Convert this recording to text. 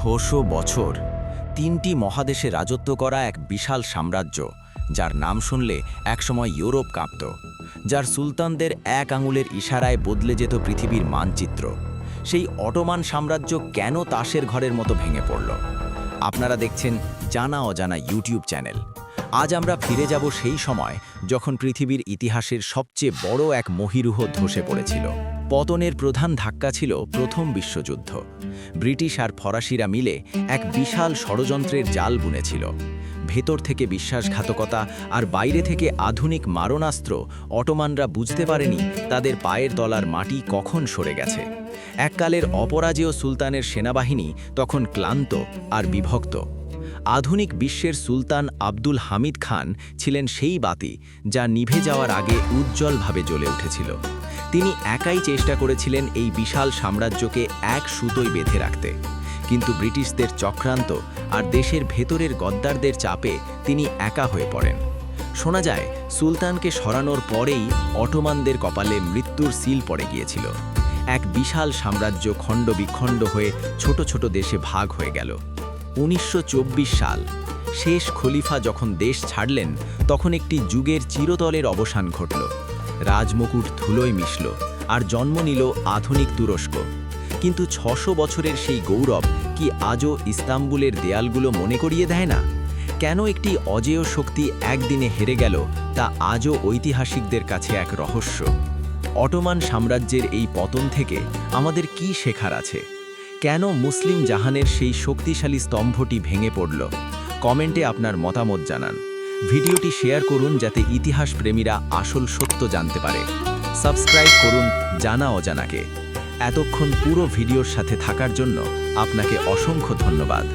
৬০০ বছর ৩টি মহাদেশে রাজত্ব করা এক বিশাল সাম্রাজ্য, যার নাম শুনলে একসময় ইউরোপ কাঁপত, যার সুলতানদের এক আঙুলের ইশারায় বদলে যেত পৃথিবীর মানচিত্র। সেই অটোমান সাম্রাজ্য কেন তাসের ঘরের মতো ভেঙে পড়ল? আপনারা দেখছেন জানা অজানা ইউটিউব চ্যানেল। আজ আমরা ফিরে যাব সেই সময় যখন পৃথিবীর ইতিহাসের সবচেয়ে বড় এক মহীরুহ ধসে পড়েছিল। পতনের প্রধান ধাক্কা ছিল প্রথম বিশ্বযুদ্ধ। ব্রিটিশ আর ফরাসিরা মিলে এক বিশাল ষড়যন্ত্রের জাল বুনেছিল। ভেতর থেকে বিশ্বাসঘাতকতা আর বাইরে থেকে আধুনিক মারণাস্ত্র। অটোমানরা বুঝতে পারেনি তাদের পায়ের তলার মাটি কখন সরে গেছে। এককালের অপরাজেয় সুলতানের সেনাবাহিনী তখন ক্লান্ত আর বিভক্ত। আধুনিক বিশ্বের সুলতান আব্দুল হামিদ খান ছিলেন সেই বাতি যা নিভে যাওয়ার আগে উজ্জ্বলভাবে জ্বলে উঠেছিল। তিনি একাই চেষ্টা করেছিলেন এই বিশাল সাম্রাজ্যকে এক সুতোয় বেঁধে রাখতে, কিন্তু ব্রিটিশদের চক্রান্ত আর দেশের ভেতরের গদ্দারদের চাপে তিনি একা হয়ে পড়েন। শোনা যায় সুলতানকে সরানোর পরেই অটোমানদের কপালে মৃত্যুর সিল পড়ে গিয়েছিল। এক বিশাল সাম্রাজ্য খণ্ড বিখণ্ড হয়ে ছোট ছোট দেশে ভাগ হয়ে গেল। ১৯২৪ সাল শেষ খলিফা যখন দেশ ছাড়লেন, তখন একটি যুগের চিরতলের অবসান ঘটল। রাজমুকুট ধুলোয় মিশল আর জন্ম নিল আধুনিক তুরস্ক। কিন্তু ৬০০ বছরের সেই গৌরব কি আজও ইস্তাম্বুলের দেয়ালগুলো মনে করিয়ে দেয় না? কেন একটি অজেয় শক্তি একদিনে হেরে গেল, তা আজও ঐতিহাসিকদের কাছে এক রহস্য। অটোমান সাম্রাজ্যের এই পতন থেকে আমাদের কি শেখার আছে? কেন মুসলিম জাহানের সেই শক্তিশালী স্তম্ভটি ভেঙে পড়ল? কমেন্টে আপনার মতামত জানান। ভিডিওটি শেয়ার করুন যাতে ইতিহাস প্রেমীরা আসল সত্য জানতে পারে। সাবস্ক্রাইব করুন জানা অজানাকে। এতক্ষণ পুরো ভিডিওর সাথে থাকার জন্য আপনাকে অসংখ্য ধন্যবাদ।